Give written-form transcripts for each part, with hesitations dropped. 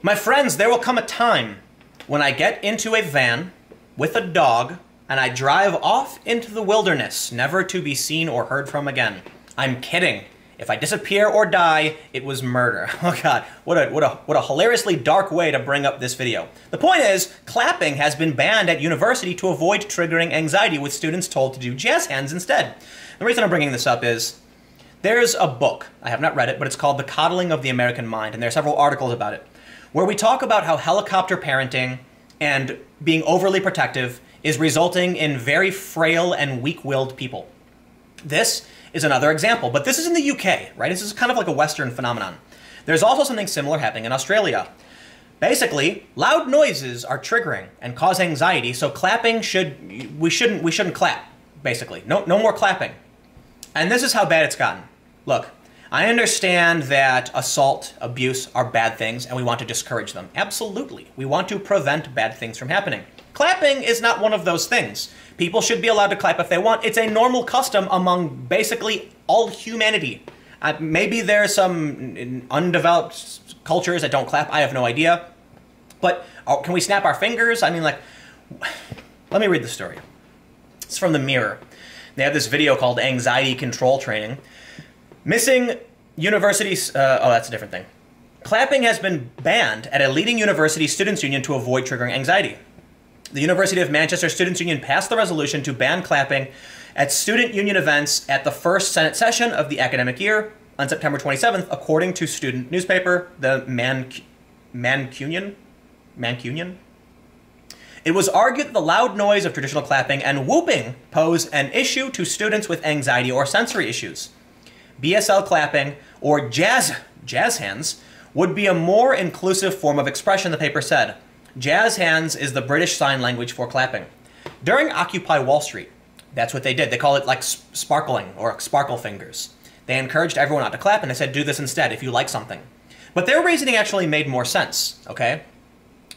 My friends, there will come a time when I get into a van with a dog and I drive off into the wilderness, never to be seen or heard from again. I'm kidding. If I disappear or die, it was murder. Oh God, what a hilariously dark way to bring up this video. The point is, clapping has been banned at university to avoid triggering anxiety, with students told to do jazz hands instead. The reason I'm bringing this up is, there's a book, I have not read it, but it's called The Coddling of the American Mind, and there are several articles about it, where we talk about how helicopter parenting and being overly protective is resulting in very frail and weak-willed people. This is another example, but this is in the UK, right? This is kind of like a Western phenomenon. There's also something similar happening in Australia. Basically, loud noises are triggering and cause anxiety, so clapping we shouldn't clap, basically. No more clapping. And this is how bad it's gotten. Look, I understand that assault, abuse are bad things and we want to discourage them. Absolutely. We want to prevent bad things from happening. Clapping is not one of those things. People should be allowed to clap if they want. It's a normal custom among basically all humanity. Maybe there are some undeveloped cultures that don't clap. I have no idea. But can we snap our fingers? I mean, like, let me read the story. It's from the Mirror. They have this video called Anxiety Control Training. Missing universities, oh, that's a different thing. Clapping has been banned at a leading university students' union to avoid triggering anxiety. The University of Manchester Students' Union passed the resolution to ban clapping at student union events at the first Senate session of the academic year on September 27th, according to student newspaper, the Mancunian. It was argued that the loud noise of traditional clapping and whooping pose an issue to students with anxiety or sensory issues. BSL clapping, or jazz hands, would be a more inclusive form of expression, the paper said. Jazz hands is the British sign language for clapping. During Occupy Wall Street, that's what they did. They call it like sparkling or sparkle fingers. They encouraged everyone not to clap and they said, do this instead if you like something. But their reasoning actually made more sense, okay?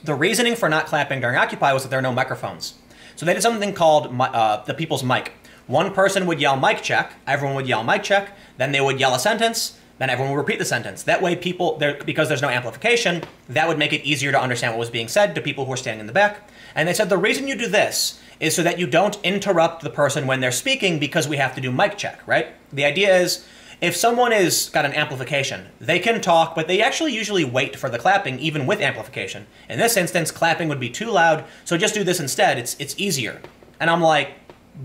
The reasoning for not clapping during Occupy was that there are no microphones. So they did something called the people's mic. One person would yell mic check, everyone would yell mic check, then they would yell a sentence, then everyone would repeat the sentence. That way people, because there's no amplification, that would make it easier to understand what was being said to people who are standing in the back. And they said the reason you do this is so that you don't interrupt the person when they're speaking because we have to do mic check, right? The idea is, if someone is got an amplification, they can talk, but they actually usually wait for the clapping, even with amplification. In this instance, clapping would be too loud, so just do this instead. It's easier. And I'm like,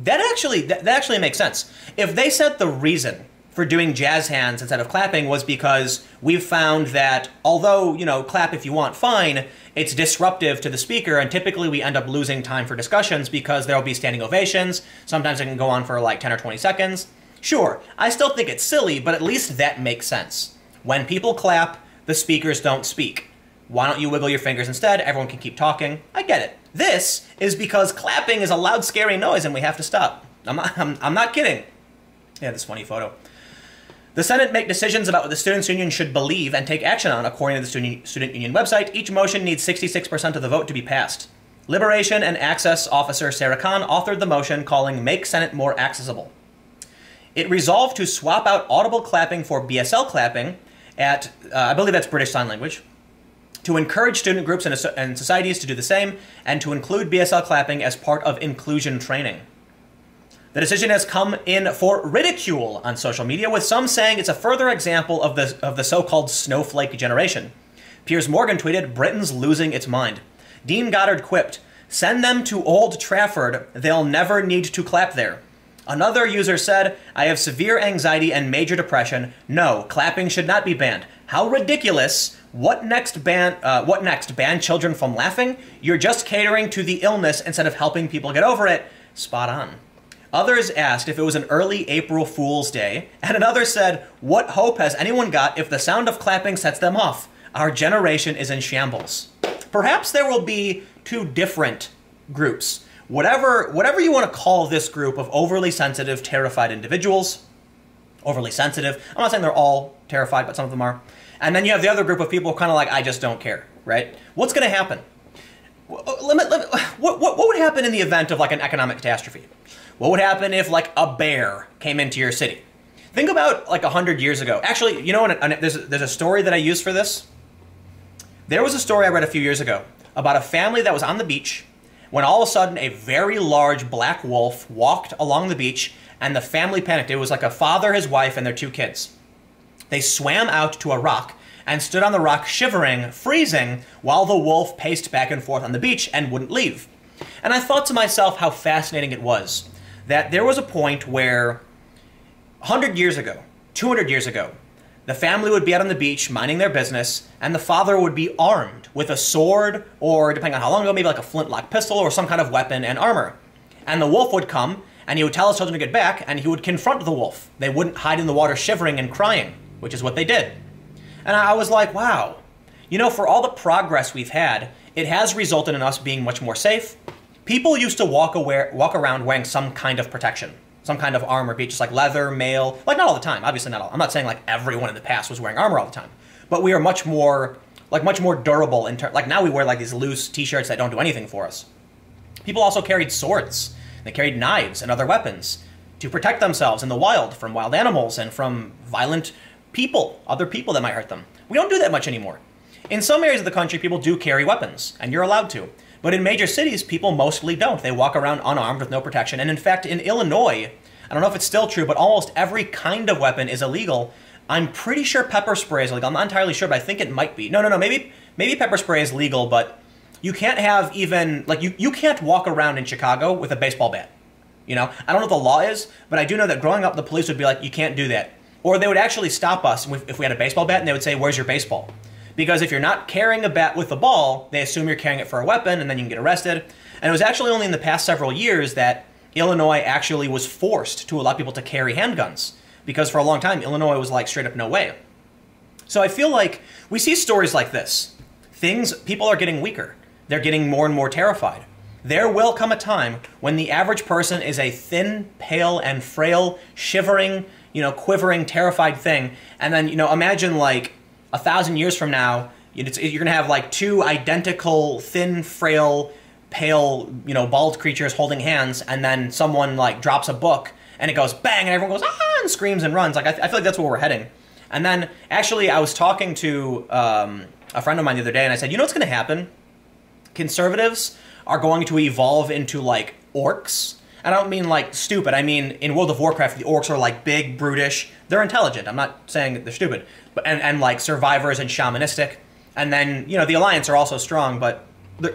that actually makes sense. If they said the reason for doing jazz hands instead of clapping was because we've found that although, you know, clap if you want, fine, it's disruptive to the speaker, and typically we end up losing time for discussions because there'll be standing ovations. Sometimes it can go on for like 10 or 20 seconds. Sure, I still think it's silly, but at least that makes sense. When people clap, the speakers don't speak. Why don't you wiggle your fingers instead? Everyone can keep talking. I get it. This is because clapping is a loud, scary noise and we have to stop. I'm not kidding. Yeah, this funny photo. The Senate make decisions about what the Students' Union should believe and take action on, according to the Student Union website. Each motion needs 66% of the vote to be passed. Liberation and Access Officer Sarah Khan authored the motion calling Make Senate More Accessible. It resolved to swap out audible clapping for BSL clapping at, I believe that's British Sign Language, to encourage student groups and societies to do the same, and to include BSL clapping as part of inclusion training. The decision has come in for ridicule on social media, with some saying it's a further example of the so-called snowflake generation. Piers Morgan tweeted, "Britain's losing its mind." Dean Goddard quipped, "Send them to Old Trafford, they'll never need to clap there." Another user said, "I have severe anxiety and major depression. No, clapping should not be banned. How ridiculous. What next? Ban children from laughing? You're just catering to the illness instead of helping people get over it." Spot on. Others asked if it was an early April Fool's Day, and another said, "What hope has anyone got if the sound of clapping sets them off? Our generation is in shambles." Perhaps there will be two different groups. Whatever you want to call this group of overly sensitive, terrified individuals. Overly sensitive. I'm not saying they're all terrified, but some of them are. And then you have the other group of people kind of like, I just don't care, right? What's going to happen? What would happen in the event of like an economic catastrophe? What would happen if like a bear came into your city? Think about like 100 years ago. Actually, you know what? There's a story that I use for this. There was a story I read a few years ago about a family that was on the beach when all of a sudden a very large black wolf walked along the beach and the family panicked. It was like a father, his wife, and their 2 kids. They swam out to a rock and stood on the rock shivering, freezing, while the wolf paced back and forth on the beach and wouldn't leave. And I thought to myself how fascinating it was that there was a point where 100 years ago, 200 years ago, the family would be out on the beach minding their business, and the father would be armed with a sword, or depending on how long ago, maybe like a flintlock pistol or some kind of weapon and armor. And the wolf would come, and he would tell his children to get back, and he would confront the wolf. They wouldn't hide in the water shivering and crying, which is what they did. And I was like, wow. You know, for all the progress we've had, it has resulted in us being much more safe. People used to walk around wearing some kind of protection, some kind of armor, be it just like leather, mail, like not all the time, obviously not all. I'm not saying like everyone in the past was wearing armor all the time, but we are much more durable like now we wear like these loose t-shirts that don't do anything for us. People also carried swords, they carried knives and other weapons to protect themselves in the wild from wild animals and from violent people, other people that might hurt them. We don't do that much anymore. In some areas of the country, people do carry weapons, and you're allowed to. But in major cities, people mostly don't. They walk around unarmed with no protection. And in fact, in Illinois, I don't know if it's still true, but almost every kind of weapon is illegal. I'm pretty sure pepper spray is illegal. I'm not entirely sure, but I think it might be. No. Maybe pepper spray is legal, but you can't have even, like, you can't walk around in Chicago with a baseball bat. You know? I don't know what the law is, but I do know that growing up, the police would be like, you can't do that. Or they would actually stop us if we had a baseball bat, and they would say, where's your baseball? Because if you're not carrying a bat with a ball, they assume you're carrying it for a weapon, and then you can get arrested. And it was actually only in the past several years that Illinois actually was forced to allow people to carry handguns. Because for a long time, Illinois was like, straight up, no way. So I feel like we see stories like this. People are getting weaker. They're getting more and more terrified. There will come a time when the average person is a thin, pale, and frail, shivering, quivering, terrified thing. And then, imagine like 1,000 years from now, you're going to have like 2 identical, thin, frail, pale, bald creatures holding hands, and then someone like drops a book, and it goes bang, and everyone goes, ah, and screams and runs. Like, I feel like that's where we're heading. And then, actually, I was talking to a friend of mine the other day, and I said, you know what's going to happen? Conservatives are going to evolve into like orcs. I don't mean like stupid. I mean, in World of Warcraft, the orcs are like big, brutish. They're intelligent. I'm not saying they're stupid. But and like survivors and shamanistic. And then, the Alliance are also strong, but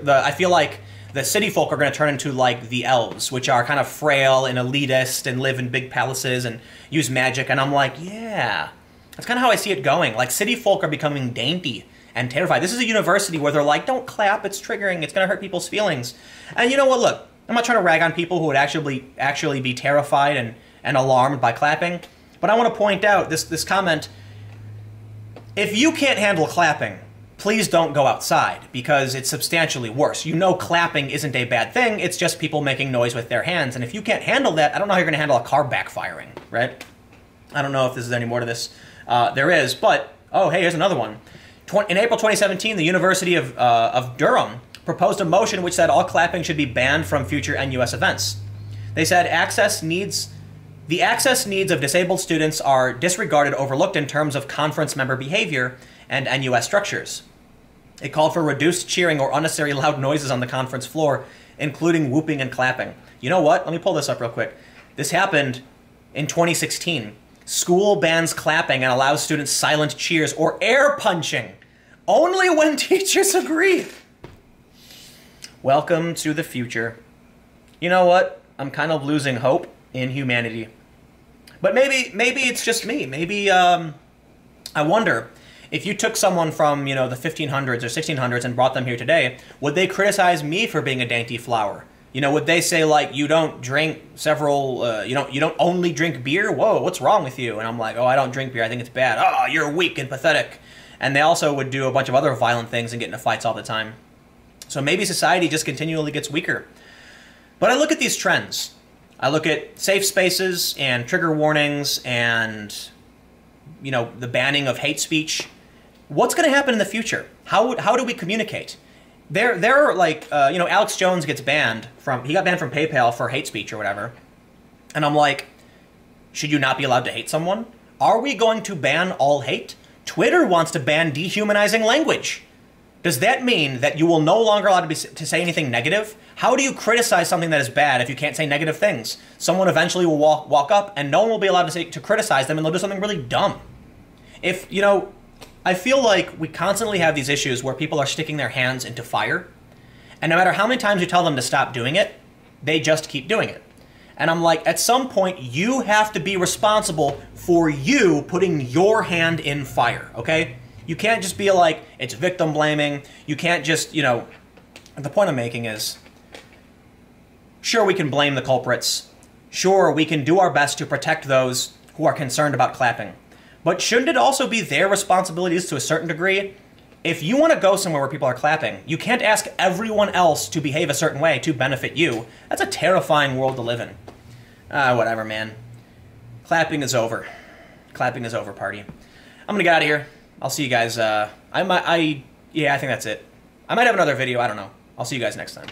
I feel like the city folk are going to turn into like the elves, which are kind of frail and elitist and live in big palaces and use magic. And I'm like, yeah, that's kind of how I see it going. Like, city folk are becoming dainty and terrified. This is a university where they're like, don't clap, it's triggering, it's going to hurt people's feelings. And you know what, look, I'm not trying to rag on people who would actually be terrified and alarmed by clapping, but I want to point out this comment. If you can't handle clapping, please don't go outside, because it's substantially worse. Clapping isn't a bad thing, it's just people making noise with their hands, and if you can't handle that, I don't know how you're going to handle a car backfiring, right? I don't know if this is any more to this. There is, but, oh, hey, here's another one. In April 2017, the University of Durham proposed a motion which said all clapping should be banned from future NUS events. They said the access needs of disabled students are disregarded, overlooked in terms of conference member behavior and NUS structures. It called for reduced cheering or unnecessary loud noises on the conference floor, including whooping and clapping. You know what? Let me pull this up real quick. This happened in 2016. School bans clapping and allows students silent cheers or air punching, only when teachers agree. Welcome to the future. You know what? I'm kind of losing hope in humanity. But maybe it's just me. Maybe, I wonder, if you took someone from, the 1500s or 1600s and brought them here today, would they criticize me for being a dainty flower? Would they say, like, you don't drink you don't only drink beer? Whoa, what's wrong with you? And I'm like, oh, I don't drink beer, I think it's bad. Oh, you're weak and pathetic. And they also would do a bunch of other violent things and get into fights all the time. So maybe society just continually gets weaker. But I look at these trends. I look at safe spaces and trigger warnings and, the banning of hate speech. What's going to happen in the future? How do we communicate? There are like, Alex Jones he got banned from PayPal for hate speech or whatever. And I'm like, should you not be allowed to hate someone? Are we going to ban all hate? Twitter wants to ban dehumanizing language. Does that mean that you will no longer allowed to say anything negative? How do you criticize something that is bad if you can't say negative things? Someone eventually will walk up and no one will be allowed to criticize them, and they'll do something really dumb. If, you know, I feel like we constantly have these issues where people are sticking their hands into fire, and no matter how many times you tell them to stop doing it, they just keep doing it. And I'm like, at some point, you have to be responsible for you putting your hand in fire, okay? You can't just be like, it's victim blaming. You can't just, you know, the point I'm making is, sure, we can blame the culprits. Sure, we can do our best to protect those who are concerned about clapping. But shouldn't it also be their responsibilities to a certain degree? If you want to go somewhere where people are clapping, you can't ask everyone else to behave a certain way to benefit you. That's a terrifying world to live in. Whatever, man. Clapping is over. Clapping is over, party. I'm gonna get out of here. I'll see you guys. Yeah, I think that's it. I might have another video. I don't know. I'll see you guys next time.